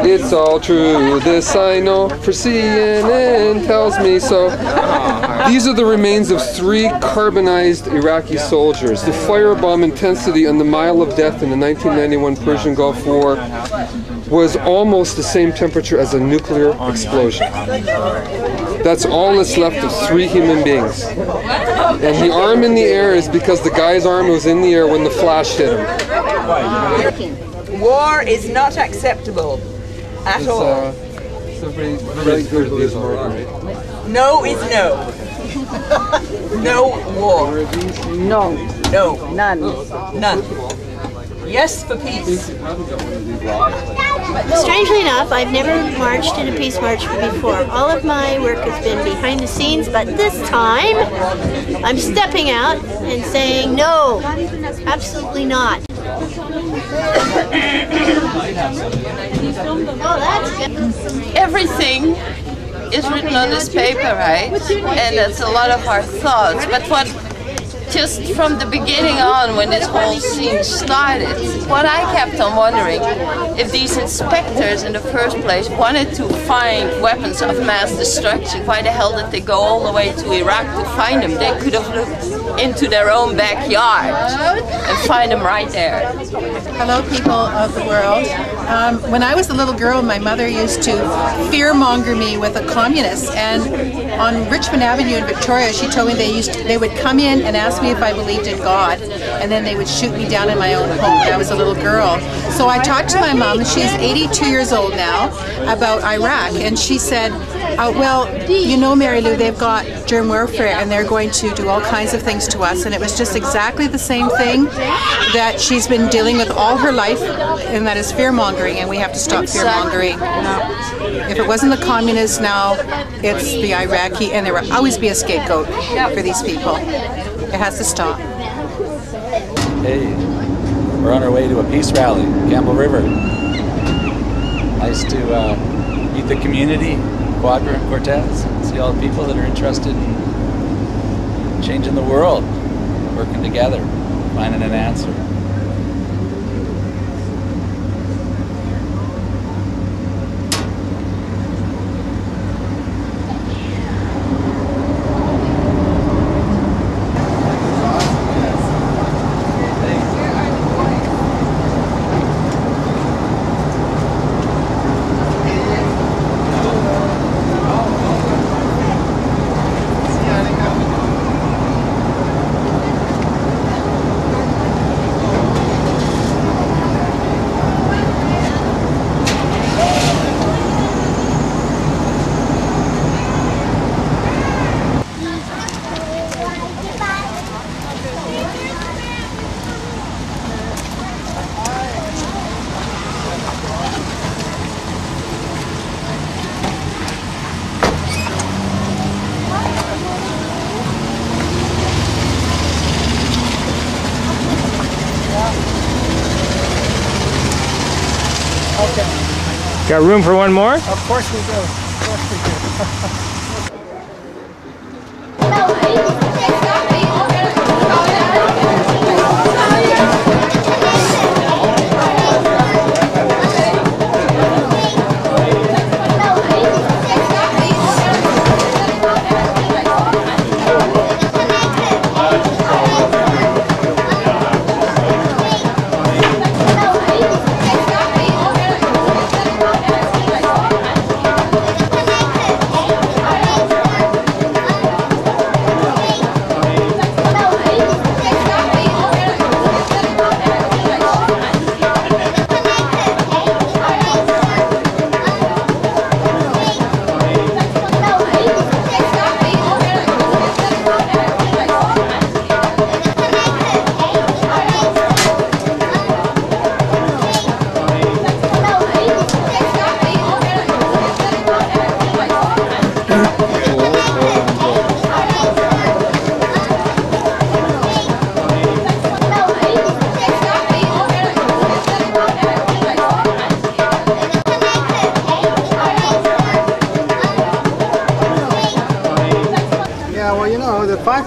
It's all true, this I know, for CNN tells me so. These are the remains of 3 carbonized Iraqi soldiers. The firebomb intensity on the Mile of Death in the 1991 Persian Gulf War was almost the same temperature as a nuclear explosion. That's all that's left of 3 human beings. And the arm in the air is because the guy's arm was in the air when the flash hit him. War is not acceptable. At all. No is no. No war. No. No. None. None. Yes for peace. Strangely enough, I've never marched in a peace march before. All of my work has been behind the scenes, but this time I'm stepping out and saying no, absolutely not. Everything is written on this paper, right? And that's a lot of our thoughts. But what, just from the beginning on, when this whole scene started, what I kept on wondering, if these inspectors in the first place wanted to find weapons of mass destruction, why the hell did they go all the way to Iraq to find them? They could have looked into their own backyard and find them right there. Hello, people of the world. When I was a little girl, my mother used to fearmonger me with a communist, and on Richmond Avenue in Victoria, she told me they would come in and ask me if I believed in God, and then they would shoot me down in my own home when I was a little girl. So I talked to my mom, she's 82 years old now, about Iraq, and she said, well, you know, Mary Lou, they've got germ warfare and they're going to do all kinds of things to us. And it was just exactly the same thing that she's been dealing with all her life, and that is fear-mongering, and we have to stop fear-mongering. If it wasn't the communists, now it's the Iraqi, and there will always be a scapegoat for these people. It has to stop. Hey, we're on our way to a peace rally, Campbell River. Nice to meet the community, Quadra and Cortes, see all the people that are interested in changing the world, working together, finding an answer. Got room for one more? Of course we do. Of course we do.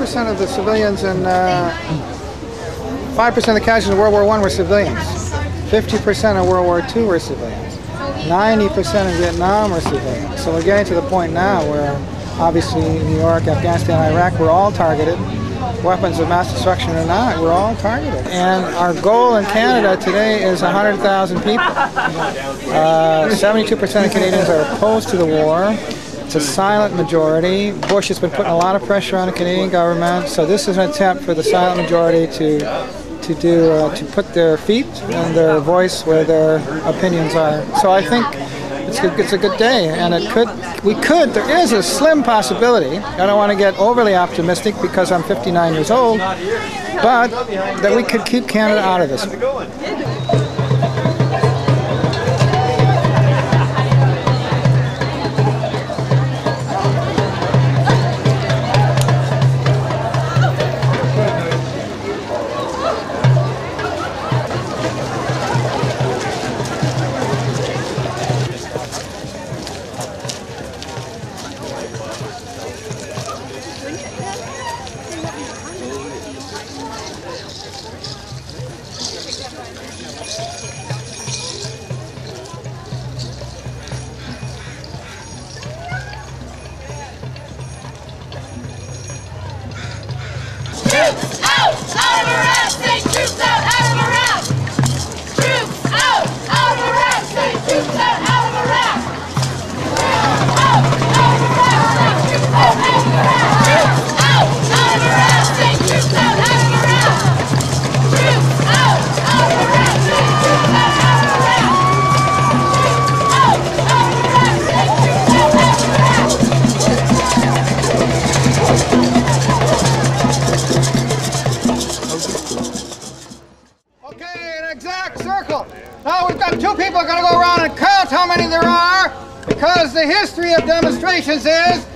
5% of the civilians and 5% of the casualties in World War I were civilians. 50% of World War II were civilians. 90% of Vietnam were civilians. So we're getting to the point now where obviously New York, Afghanistan, Iraq, we're all targeted. Weapons of mass destruction or not, we're all targeted. And our goal in Canada today is 100,000 people. 72% of Canadians are opposed to the war. It's a silent majority. Bush has been putting a lot of pressure on the Canadian government, so this is an attempt for the silent majority to put their feet and their voice where their opinions are. So I think it's a good day, and there is a slim possibility, I don't want to get overly optimistic because I'm 59 years old, but that we could keep Canada out of this. Troops out! Out of Iraq! Say troops out! Out of Iraq! Troops out! Out of Iraq! Say troops out! Out of Iraq! Troops out! Out of Iraq! Say troops out! Out of Iraq! Troops out! Out of Iraq! Say troops out! Out of Iraq! Troops out! Out of Iraq! Say troops out! Out of Iraq! Troops out! Out of Iraq! Say troops out! Out of Iraq! Okay, an exact circle. Now we've got two people going to go around and count how many there are, because the history of demonstrations is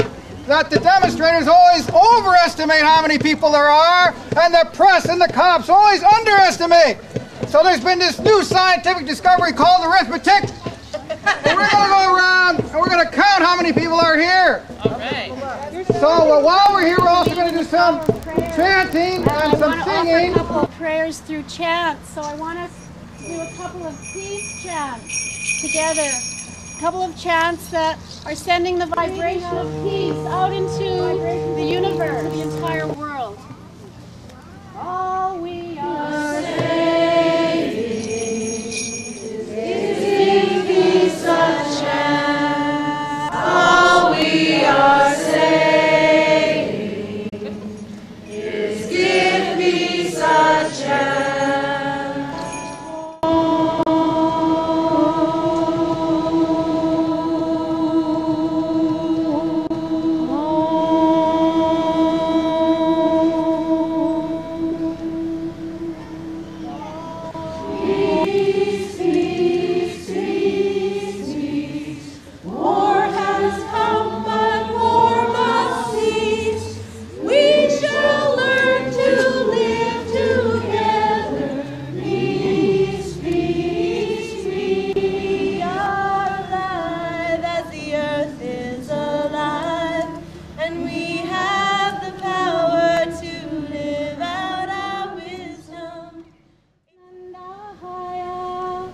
that the demonstrators always overestimate how many people there are, and the press and the cops always underestimate. So there's been this new scientific discovery called arithmetic, and we're going to go around and we're going to count how many people are here. All right. So while we're here, we're also going to do some chanting and some singing. A couple of prayers through chants, so I want us to do a couple of peace chants together. A couple of chants that are sending the vibration of peace out into the universe, the entire world. All we are saying is peace a chant. All we are saying is give peace a chance. Peace, peace, peace, peace. War has come, but war must cease. We shall learn to live together. Peace, peace, peace. We are alive as the earth is alive, and we have the power to live out our wisdom. Nandahaya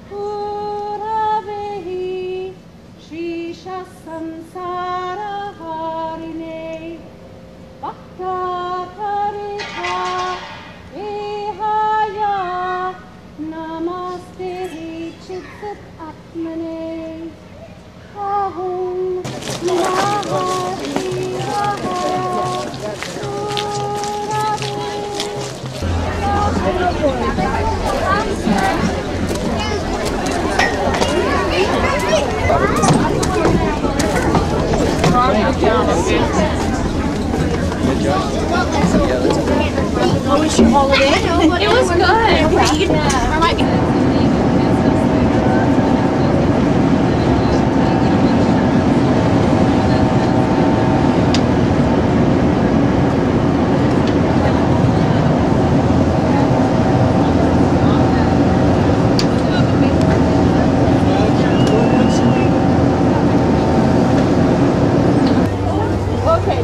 Puravehi Shisha Sansara Harine Bhakta Karita Ehaya Namaste Chitsat Atmane Ahum Mahasi Ahaya Oh, we should haul it in? It was good. Or might be. Okay.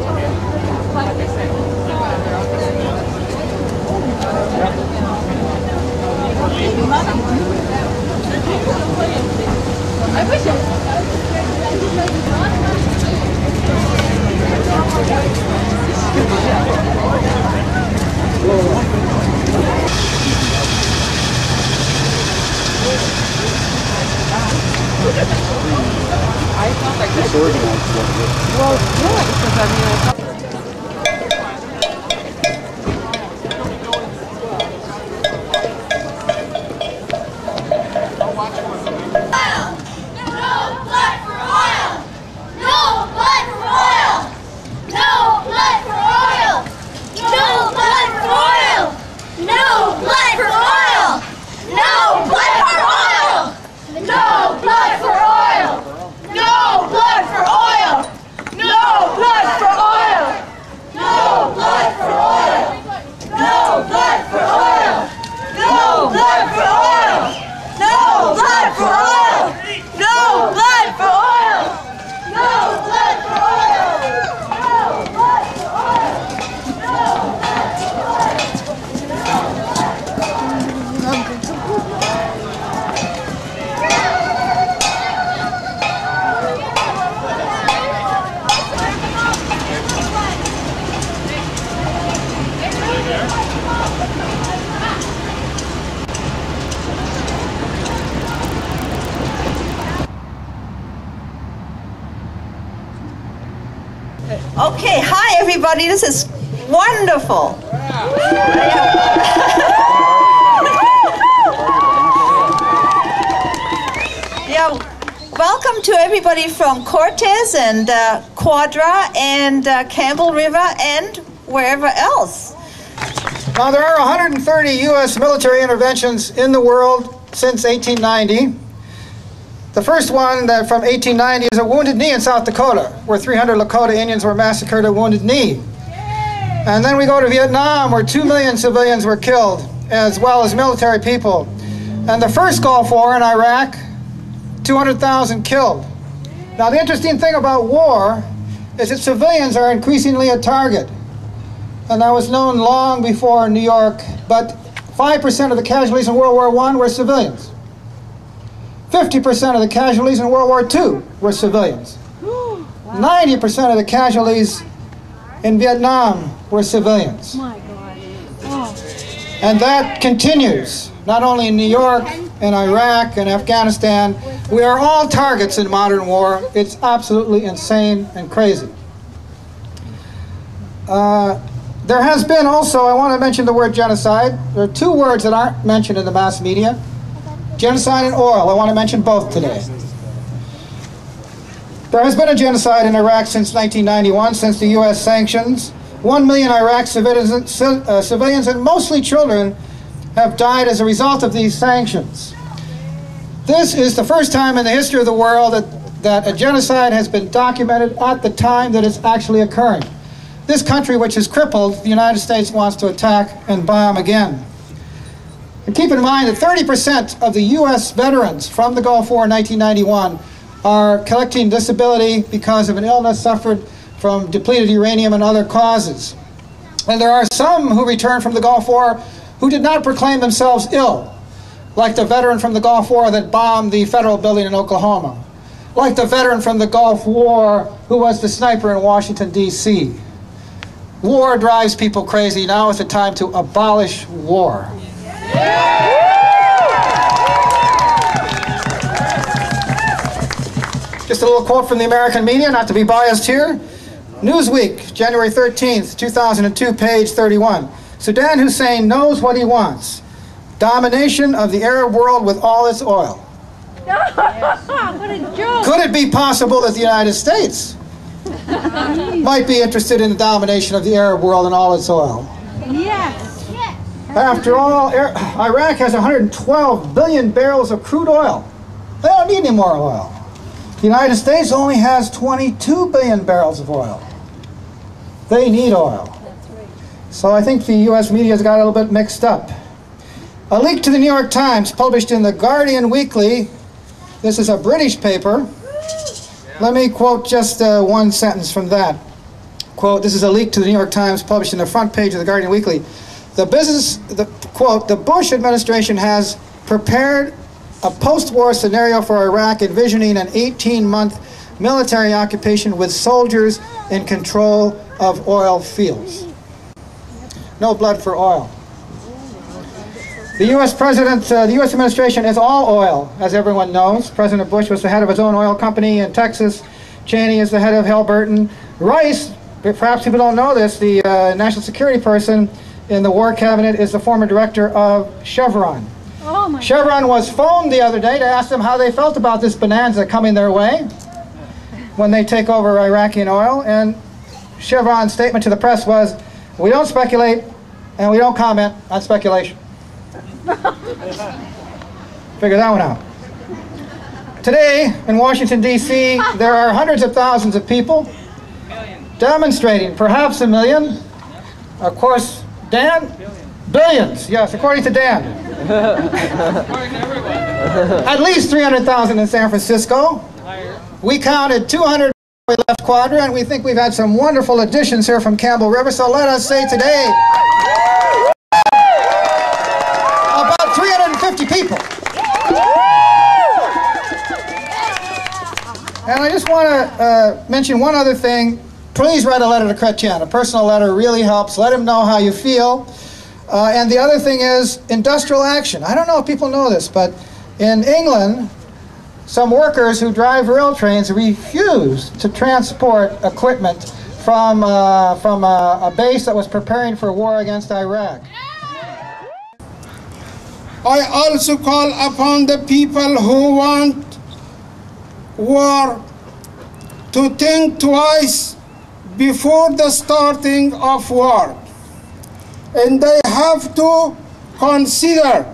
disorganized. Well, yeah, because I mean, Okay, hi everybody, this is wonderful. Yeah, welcome to everybody from Cortes and Quadra and Campbell River and wherever else. Now, there are 130 U.S. military interventions in the world since 1890. The first one from 1890 is at Wounded Knee in South Dakota, where 300 Lakota Indians were massacred at Wounded Knee. And then we go to Vietnam, where 2 million civilians were killed, as well as military people. And the first Gulf War in Iraq, 200,000 killed. Now, the interesting thing about war is that civilians are increasingly a target. And that was known long before New York, but 5% of the casualties in World War I were civilians. 50% of the casualties in World War II were civilians. 90% of the casualties in Vietnam were civilians. My God. Oh. And that continues, not only in New York, in Iraq, and Afghanistan. We are all targets in modern war. It's absolutely insane and crazy. There has been also, I want to mention the word genocide. There are two words that aren't mentioned in the mass media. Genocide and oil. I want to mention both today. There has been a genocide in Iraq since 1991, since the U.S. sanctions. 1 million Iraq civilians, and mostly children, have died as a result of these sanctions. This is the first time in the history of the world that a genocide has been documented at the time that it's actually occurring. This country, which is crippled, the United States wants to attack and bomb again. And keep in mind that 30% of the U.S. veterans from the Gulf War in 1991 are collecting disability because of an illness suffered from depleted uranium and other causes. And there are some who returned from the Gulf War who did not proclaim themselves ill, like the veteran from the Gulf War that bombed the federal building in Oklahoma, like the veteran from the Gulf War who was the sniper in Washington, D.C. War drives people crazy. Now is the time to abolish war. Just a little quote from the American media, not to be biased here. Newsweek, January 13th, 2002, page 31. Saddam Hussein knows what he wants. Domination of the Arab world with all its oil. What a joke. Could it be possible that the United States might be interested in the domination of the Arab world and all its oil? Yes. After all, Iraq has 112 billion barrels of crude oil. They don't need any more oil. The United States only has 22 billion barrels of oil. They need oil. So I think the U.S. media has got a little bit mixed up. A leak to the New York Times, published in the Guardian Weekly. This is a British paper. Let me quote just one sentence from that. Quote, this is a leak to the New York Times, published in the front page of the Guardian Weekly. Quote, the Bush administration has prepared a post-war scenario for Iraq, envisioning an 18-month military occupation with soldiers in control of oil fields. No blood for oil. The U.S. President, the U.S. administration is all oil, as everyone knows. President Bush was the head of his own oil company in Texas Cheney is the head of Halliburton. Rice, perhaps people don't know this, the national security person in the War Cabinet is the former director of Chevron. Oh my Chevron was phoned the other day to ask them how they felt about this bonanza coming their way when they take over Iraqi oil, and Chevron's statement to the press was, "We don't speculate and we don't comment on speculation." Figure that one out. Today in Washington, D.C., there are hundreds of thousands of people demonstrating, perhaps a million. Of course, Dan? Billions, yes, according to Dan. At least 300,000 in San Francisco. We counted 200 when we left Quadra, and we think we've had some wonderful additions here from Campbell River, so let us say today, about 350 people. And I just want to mention one other thing. Please write a letter to Chrétien. A personal letter really helps. Let him know how you feel. And the other thing is industrial action. I don't know if people know this, but in England, some workers who drive rail trains refuse to transport equipment from a base that was preparing for war against Iraq. I also call upon the people who want war to think twice before the starting of war. And they have to consider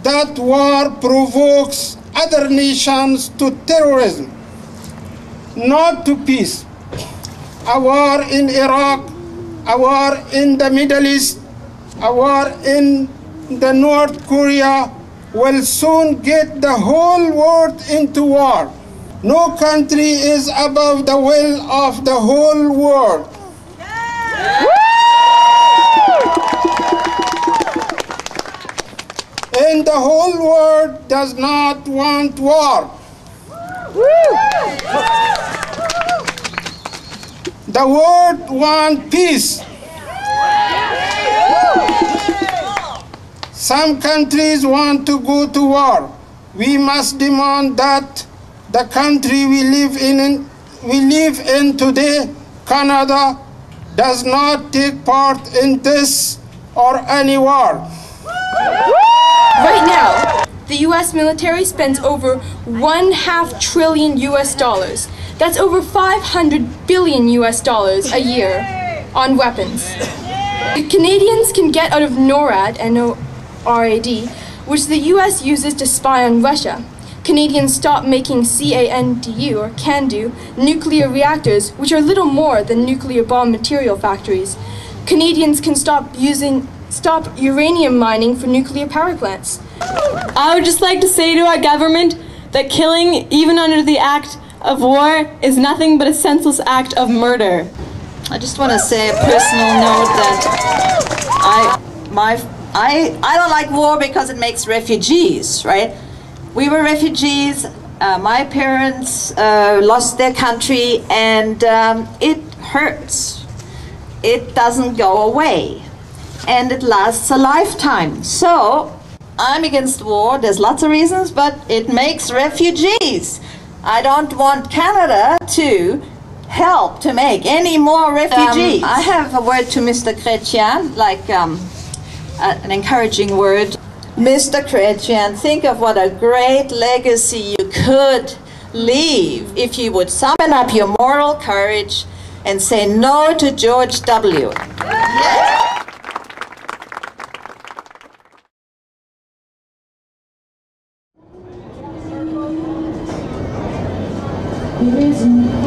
that war provokes other nations to terrorism, not to peace. A war in Iraq, a war in the Middle East, a war in the North Korea will soon get the whole world into war. No country is above the will of the whole world. And the whole world does not want war. The world wants peace. Some countries want to go to war. We must demand that the country we live in today, Canada, does not take part in this or any war. Right now, the U.S. military spends over $1/2 trillion US. That's over $500 billion US a year on weapons. The Canadians can get out of NORAD, N-O-R-A-D, which the U.S. uses to spy on Russia. Canadians stop making CANDU, or CANDU, nuclear reactors, which are little more than nuclear bomb material factories. Canadians can stop uranium mining for nuclear power plants. I would just like to say to our government that killing, even under the act of war, is nothing but a senseless act of murder. I just want to say a personal note that I don't like war because it makes refugees, right? We were refugees. My parents lost their country, and it hurts. It doesn't go away, and it lasts a lifetime. So I'm against war. There's lots of reasons, but it makes refugees. I don't want Canada to help to make any more refugees. I have a word to Mr. Chrétien, like an encouraging word. Mr. Chrétien, think of what a great legacy you could leave if you would summon up your moral courage and say no to George W. Yes. There isn't